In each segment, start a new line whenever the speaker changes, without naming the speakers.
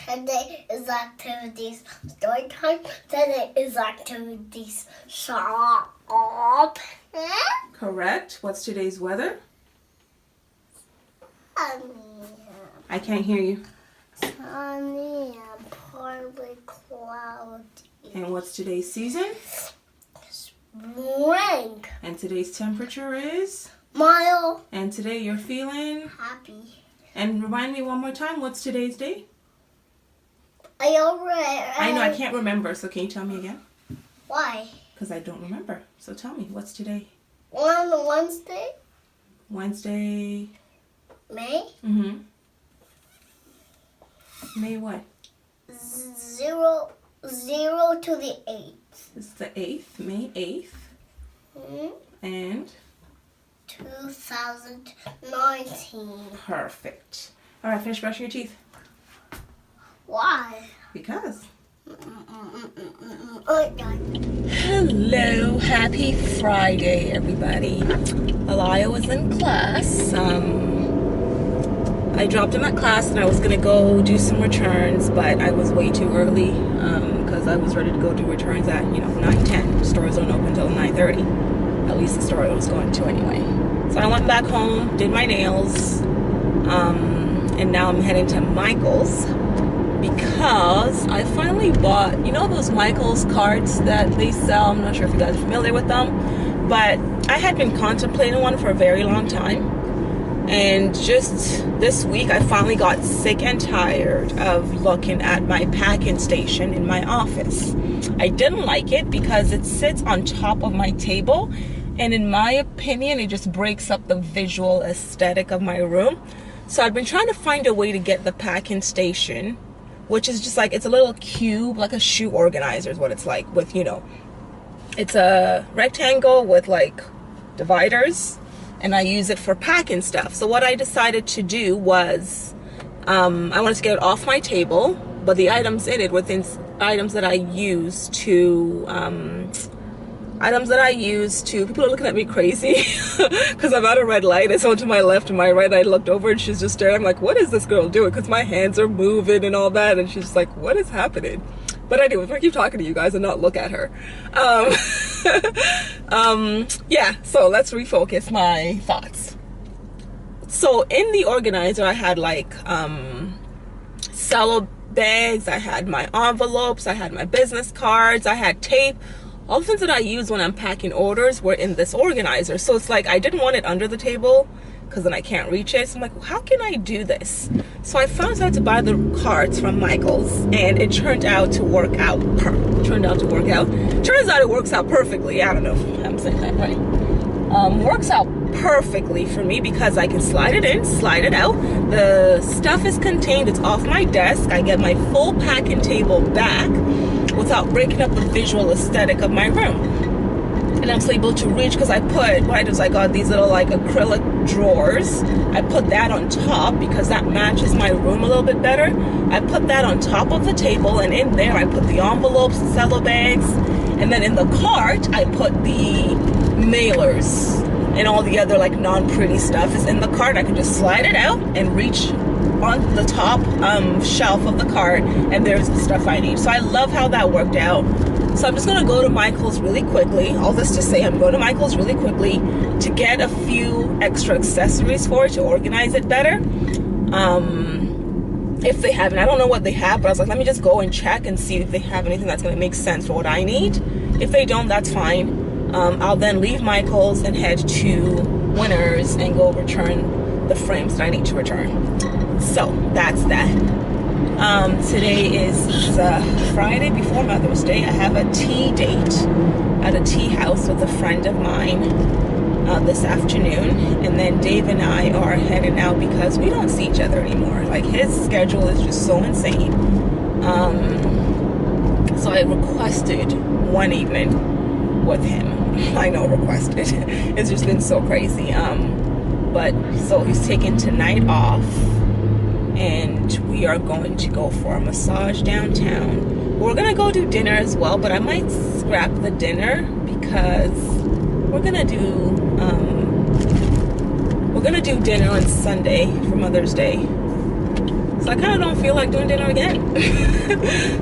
Today is activities story time. Today is activities shop.
Correct. What's today's weather?
Sunny.
I can't hear you.
Sunny and partly cloudy.
And what's today's season?
Spring.
And today's temperature is?
Mild.
And today you're feeling?
Happy.
And remind me one more time, what's today's date?
I
know, I can't remember, so can you tell me again?
Why?
Because I don't remember. So tell me, what's today?
On Wednesday?
Wednesday.
May?
Mm-hmm. May what?
0 to the 8th.
It's the 8th, May 8th.
Hmm?
And?
2019.
Perfect. All right, finish brushing your teeth.
Why?
Because.
Hello, happy Friday, everybody. Alayo was in class. I dropped him at class and I was gonna go do some returns, but I was way too early because I was ready to go do returns at 9:10. Stores don't open until 9:30. At least the store I was going to anyway. So I went back home, did my nails, and now I'm heading to Michael's. Because I finally bought, those Michael's cards that they sell. I'm not sure if you guys are familiar with them, but I had been contemplating one for a very long time. And just this week, I finally got sick and tired of looking at my packing station in my office. I didn't like it because it sits on top of my table. And in my opinion, it just breaks up the visual aesthetic of my room. So I've been trying to find a way to get the packing station, which is just like, it's a little cube, like a shoe organizer is what it's like with, it's a rectangle with like dividers, and I use it for packing stuff. So what I decided to do was, I wanted to get it off my table, but the items in it were items that I use to, people are looking at me crazy because I'm at a red light. I saw to my left and my right. I looked over and she's just staring. I'm like, what is this girl doing? Because my hands are moving and all that. And she's just like, what is happening? But anyway, I'm going to keep talking to you guys and not look at her. Yeah, so let's refocus my thoughts. So in the organizer, I had like cello bags. I had my envelopes. I had my business cards. I had tape. All the things that I use when I'm packing orders were in this organizer. So it's like I didn't want it under the table because then I can't reach it. So I'm like, well, how can I do this? So I found out to buy the cards from Michael's, and it turned out to work out. Turns out it works out perfectly. I don't know if I'm saying that right. Works out perfectly for me because I can slide it in, slide it out. The stuff is contained. It's off my desk. I get my full packing table back without breaking up the visual aesthetic of my room. And I'm still able to reach because I got these little like acrylic drawers. I put that on top because that matches my room a little bit better. I put that on top of the table, and in there I put the envelopes, cello bags, and then in the cart I put the mailers and all the other like non-pretty stuff is in the cart. I can just slide it out and reach on the top shelf of the cart, and there's the stuff I need. So I love how that worked out. So I'm just going to go to Michael's really quickly. All this to say, I'm going to Michael's really quickly to get a few extra accessories for it to organize it better. If they haven't, I don't know what they have, but I was like, let me just go and check and see if they have anything that's going to make sense for what I need. If they don't, that's fine. I'll then leave Michael's and head to Winners and go return the frames that I need to return. So that's that. Today is Friday before Mother's Day. I have a tea date at a tea house with a friend of mine this afternoon, and then Dave and I are heading out because we don't see each other anymore. Like, his schedule is just so insane. So I requested one evening with him. I know, requested. It's just been so crazy. But so he's taking tonight off, and we are going to go for a massage downtown. We're gonna go do dinner as well, but I might scrap the dinner because we're gonna do dinner on Sunday for Mother's Day. So I kind of don't feel like doing dinner again.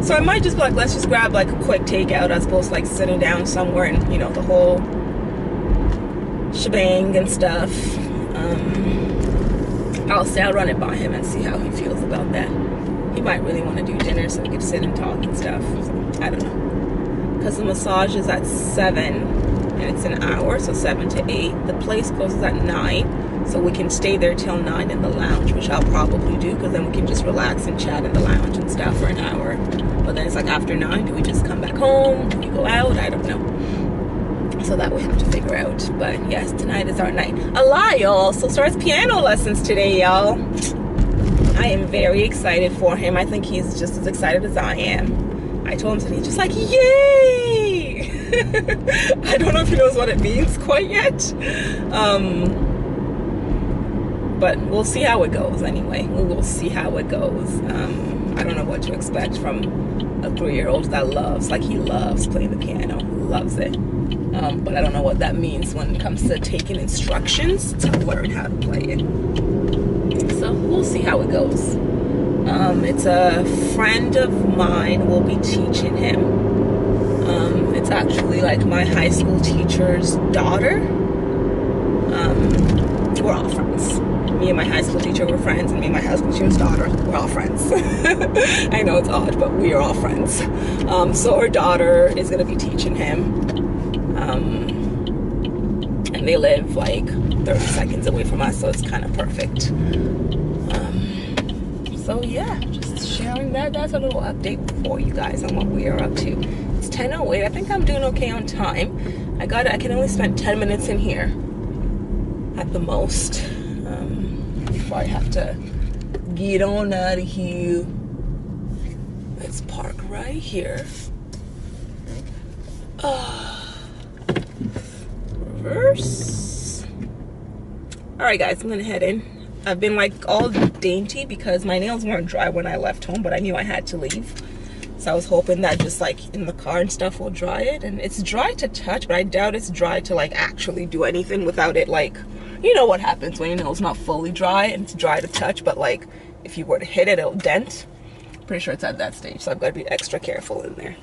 So I might just be like, let's just grab like a quick takeout as opposed to like sitting down somewhere and, you know, the whole shebang and stuff. I'll run it by him and see how he feels about that. He might really want to do dinner so we could sit and talk and stuff. So, I don't know. Because the massage is at 7 and it's an hour, so 7 to 8. The place closes at 9, so we can stay there till 9 in the lounge, which I'll probably do, because then we can just relax and chat in the lounge and stuff for an hour. But then it's like after 9, do we just come back home? Do we go out? I don't know. So that we have to figure out. But yes, tonight is our night. Alayo also starts piano lessons today, y'all. I am very excited for him. I think he's just as excited as I am. I told him today, just like, yay! I don't know if he knows what it means quite yet. But we'll see how it goes anyway. We will see how it goes. I don't know what to expect from a 3-year-old that loves, like he loves playing the piano. Loves it. But I don't know what that means when it comes to taking instructions to learn how to play it. So we'll see how it goes. It's a friend of mine will be teaching him. It's actually like my high school teacher's daughter. We're all friends. Me and my high school teacher were friends, and me and my high school teacher's daughter, we're all friends. I know it's odd, but we are all friends. So her daughter is going to be teaching him. And they live like 30 seconds away from us, so it's kind of perfect. So yeah, just sharing that. That's a little update for you guys on what we are up to. It's 10:08. I think I'm doing okay on time. I can only spend 10 minutes in here at the most before I have to get on out of here. Let's park right here. Reverse. Alright guys, I'm gonna head in. I've been like all dainty because my nails weren't dry when I left home, but I knew I had to leave. So I was hoping that just like in the car and stuff will dry it. And it's dry to touch, but I doubt it's dry to like actually do anything without it, like, you know what happens when your nail's not fully dry and it's dry to touch, but like if you were to hit it, it'll dent. Pretty sure it's at that stage, so I've got to be extra careful in there.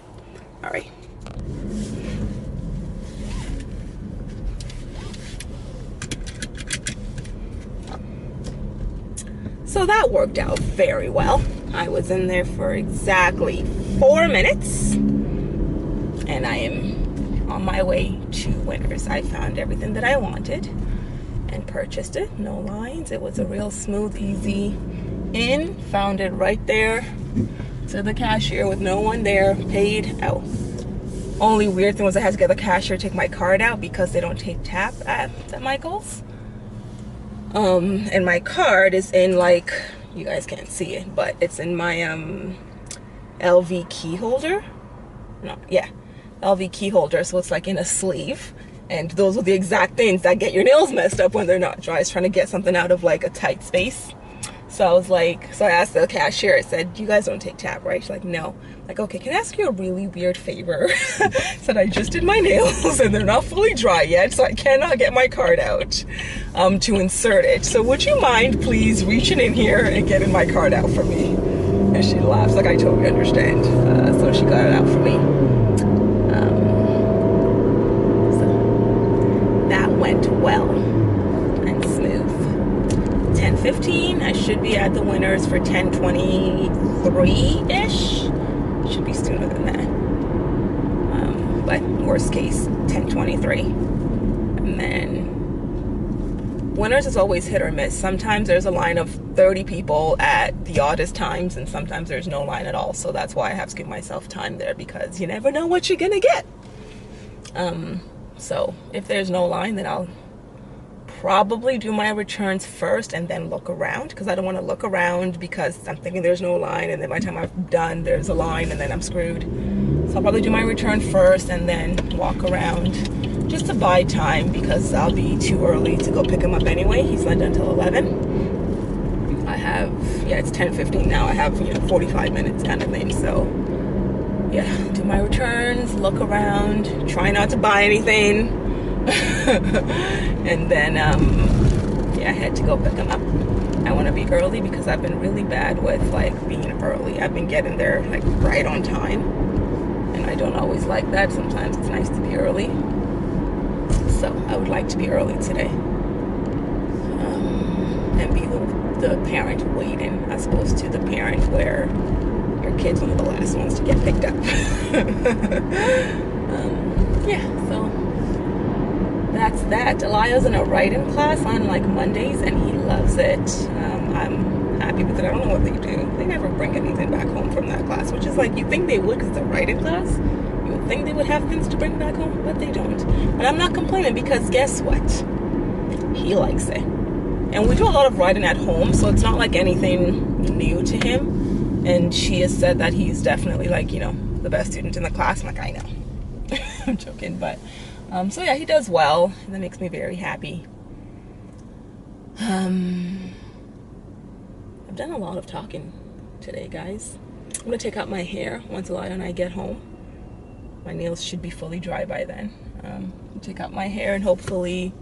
Alright. So that worked out very well. I was in there for exactly 4 minutes, and I am on my way to Winners. I found everything that I wanted and purchased it. No lines. It was a real smooth, easy in. Found it right there to the cashier with no one there. Paid out. Only weird thing was I had to get the cashier to take my card out because they don't take tap at Michael's. And my card is in, like, you guys can't see it, but it's in my LV key holder. No, yeah, LV key holder. So it's like in a sleeve, and those are the exact things that get your nails messed up when they're not dry. I was trying to get something out of like a tight space. So I was like, so I asked the cashier, I said, you guys don't take tap, right? She's like, no. I'm like, okay, can I ask you a really weird favor? I said, I just did my nails and they're not fully dry yet, so I cannot get my card out to insert it. So would you mind please reaching in here and getting my card out for me? And she laughs, like, I totally understand. So she got it out for me. So that went well and smooth. 10:15, I should be at the Winners for 10:23-ish. Should be sooner than that. But worst case, 10:23. And then Winners is always hit or miss. Sometimes there's a line of 30 people at the oddest times, and sometimes there's no line at all. So that's why I have to give myself time there, because you never know what you're gonna get. So if there's no line, then I'll probably do my returns first and then look around, because I don't want to look around because I'm thinking there's no line, and then by the time I'm done there's a line and then I'm screwed. So I'll probably do my return first and then walk around just to buy time, because I'll be too early to go pick him up anyway. He's not done till 11. I have, yeah, it's 10:15 now. I have, 45 minutes kind of thing. So yeah, do my returns, look around, try not to buy anything. And then yeah, I had to go pick him up. I want to be early because I've been really bad with like being early. I've been getting there like right on time, and I don't always like that. Sometimes it's nice to be early, so I would like to be early today, and be the parent waiting as opposed to the parent where your kid's one of the last ones to get picked up. Yeah, so that's that. Alayo's in a writing class on like Mondays, and he loves it. I'm happy with it. I don't know what they do. They never bring anything back home from that class, which is like, you think they would because it's a writing class. You would think they would have things to bring back home, but they don't. But I'm not complaining because guess what? He likes it. And we do a lot of writing at home, so it's not like anything new to him. And she has said that he's definitely like, you know, the best student in the class. I'm like, I know. I'm joking, but so yeah, he does well, and that makes me very happy. I've done a lot of talking today, guys. I'm gonna take out my hair once Alayo and I get home. My nails should be fully dry by then. Take out my hair, and hopefully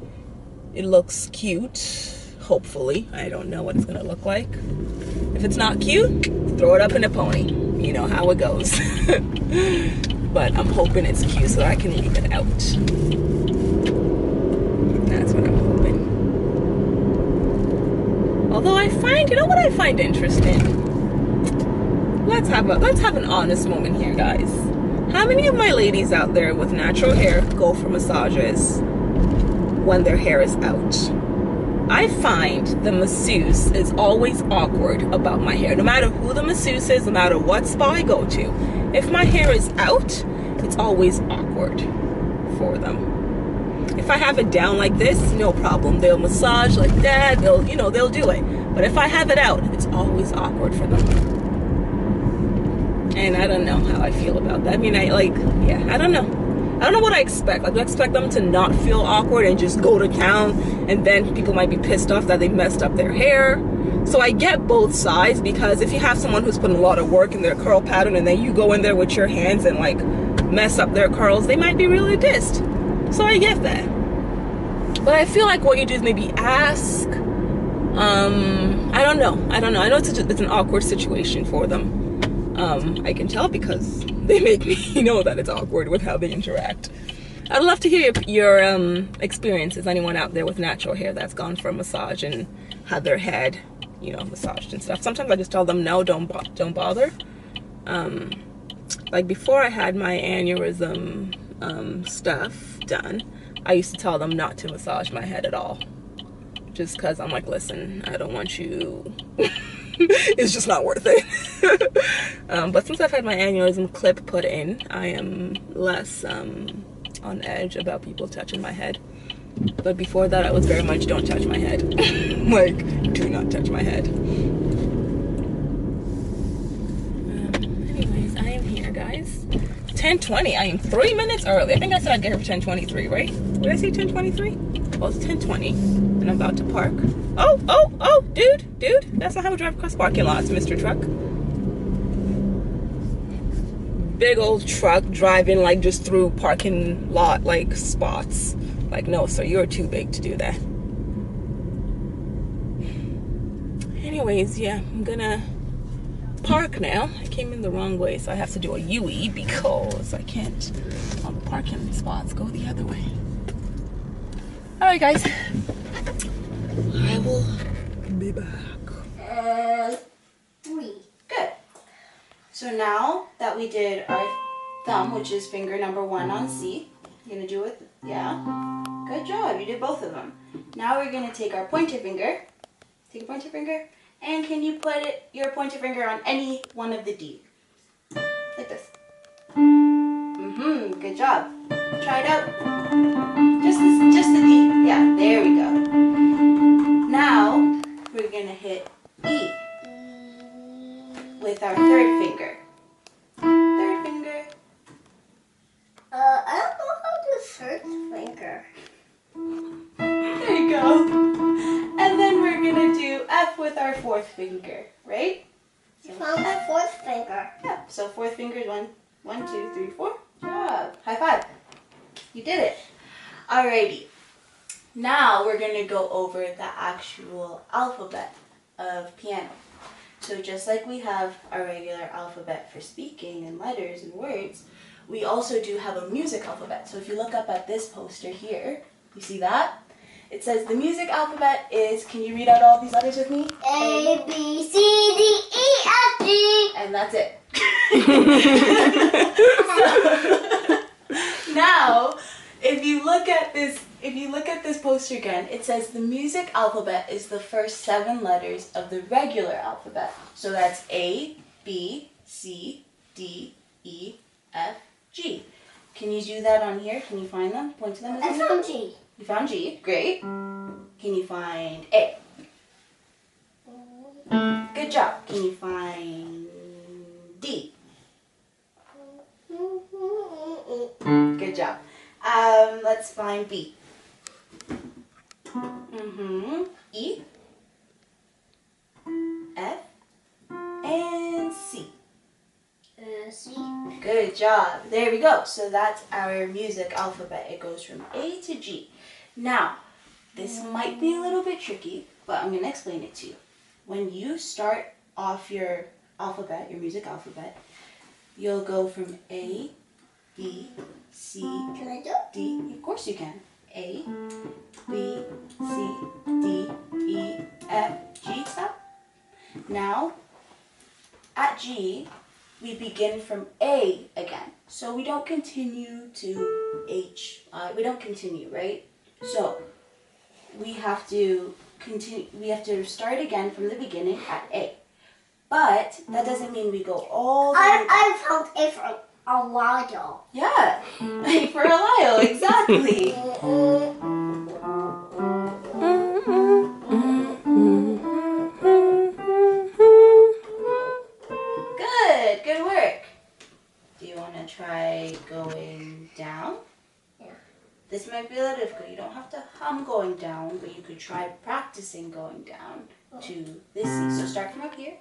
it looks cute. Hopefully. I don't know what it's gonna look like. If it's not cute, throw it up in a pony. You know how it goes. But I'm hoping it's cute so I can leave it out. That's what I'm hoping. Although I find, you know what I find interesting? Let's have an honest moment here, guys. How many of my ladies out there with natural hair go for massages when their hair is out? I find the masseuse is always awkward about my hair. No matter who the masseuse is, no matter what spa I go to, if my hair is out, it's always awkward for them. If I have it down like this, no problem. They'll massage like that. They'll do it. But if I have it out, it's always awkward for them. And I don't know how I feel about that. I mean, I don't know. I don't know what I expect. Like, do I expect them to not feel awkward and just go to town, and then people might be pissed off that they messed up their hair? So I get both sides, because if you have someone who's putting a lot of work in their curl pattern and then you go in there with your hands and like mess up their curls, they might be really pissed. So I get that. But I feel like what you do is maybe ask. I don't know. I know it's an awkward situation for them. I can tell because they make me know that it's awkward with how they interact. I'd love to hear your experiences. Anyone out there with natural hair that's gone for a massage and had their head, massaged and stuff. Sometimes I just tell them no, don't bother. Like before I had my aneurysm stuff done, I used to tell them not to massage my head at all. Just because I'm like, listen, I don't want you. It's just not worth it. But since I've had my aneurysm clip put in, I am less on edge about people touching my head. But before that, I was very much don't touch my head. Like, do not touch my head. Anyways, I am here, guys. 10:20. I am 3 minutes early. I think I said I'd get here for 10:23, right? Did I say 10:23? Well, it's 10:20, and I'm about to park. Oh, dude, that's not how we drive across parking lots, Mr. Truck. Big old truck driving like just through parking lot like spots. Like, no, sir, you're too big to do that. Anyways, yeah, I'm gonna park now. I came in the wrong way, so I have to do a U-E because I can't, all the parking spots go the other way. All right, guys. I will be back.
3.
Good. So now that we did our thumb, which is finger number 1 on C, you're gonna do it, yeah? Good job, you did both of them. Now we're gonna take our pointer finger. Take a pointer finger, and can you put your pointer finger on any one of the D? Like this. Good job. Try it out. Just the D. Yeah, there we go. Now we're gonna hit E with our third finger. Third finger.
I don't know how to third finger.
There you go. And then we're gonna do F with our fourth finger, right?
You found my fourth finger.
Yeah. So fourth finger is 1, 2, 3, 4. Good job. High five. You did it. Alrighty.
Now we're going to go over the actual alphabet of piano. So just like we have our regular alphabet for speaking and letters and words, we also do have a music alphabet. So if you look up at this poster here, you see that? It says the music alphabet is, can you read out all these letters with me?
A, B, C, D, E, F, G.
And that's it. Now, if you look at this poster again, it says the music alphabet is the first 7 letters of the regular alphabet. So that's A, B, C, D, E, F, G. Can you do that on here? Can you find them? Point to them.
I found G.
You found G. Great. Can you find A? Good job. Can you find D? Good job. Let's find B. E, F, and C.
C.
Good job. There we go. So that's our music alphabet. It goes from A to G. Now, this might be a little bit tricky, but I'm going to explain it to you. When you start off your alphabet, your music alphabet, you'll go from A, B, C,
Can I do?
D. Of course you can. A, B, C, D, E, F, G. Stop. Now, at G, we begin from A again. So we don't continue to H. We don't continue, right? So we have to continue. We have to start again from the beginning at A. But that doesn't mean we go all the way.
I found A from Alayo.
Yeah, for Alayo, exactly. Good work. Do you want to try going down?
Yeah.
This might be a little difficult. You don't have to hum going down, but you could try practicing going down to this C. So start from up here.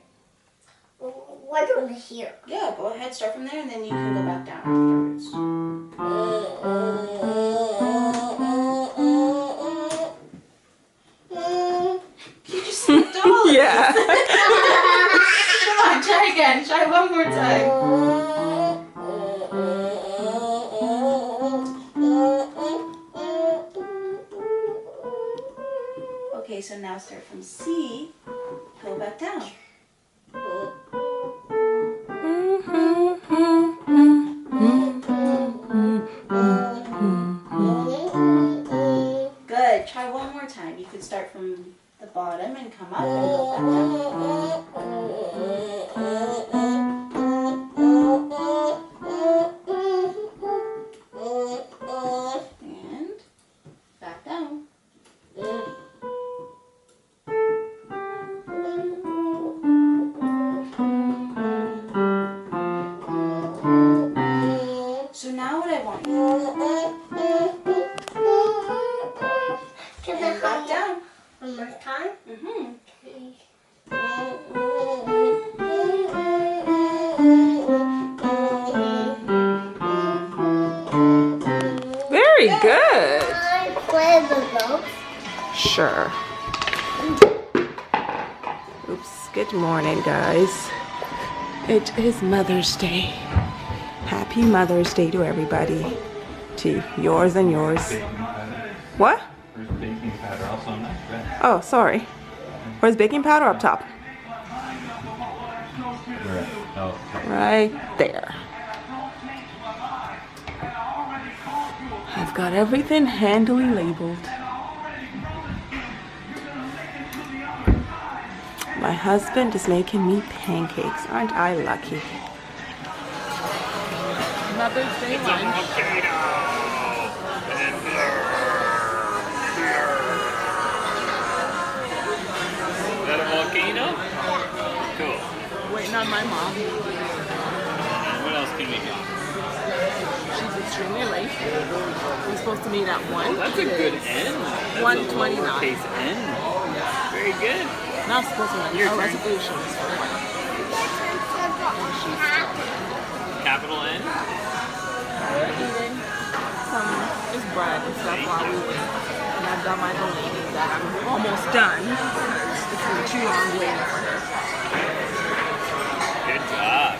Why don't I hear?
Yeah, go ahead, start from there, and then you can go back down afterwards. You just skipped all.
Yeah.
Come on, try again. Try one more time. Okay, so now start from C, go back down. Good. Try one more time. You could start from the bottom and come up and go back down. And back down. So now what I want
Can I
and back
hum
down.
one more time?
Very good.
I play the boat.
Sure. Oops. Good morning, guys. It is Mother's Day. Happy Mother's Day to everybody. To yours and yours. What?
There's baking powder also on that bread.
Oh, sorry. Where's baking powder up top?
Oh,
Right there. I've got everything handily labeled. My husband is making me pancakes. Aren't I lucky? Mother's Day lunch.
is that a volcano? Cool.
Waiting on my mom.
And what else can we do?
She's extremely late. We're supposed to meet at 1.
That's a good N. That's
1:29.
a lowercase N. Very good.
Not supposed to meet.
Your
Oh,
turn.
reservations.
Capital N.
We're eating some just bread and stuff while we wait. And I I've got my own lady that I'm almost done because it's been too long waiting for her.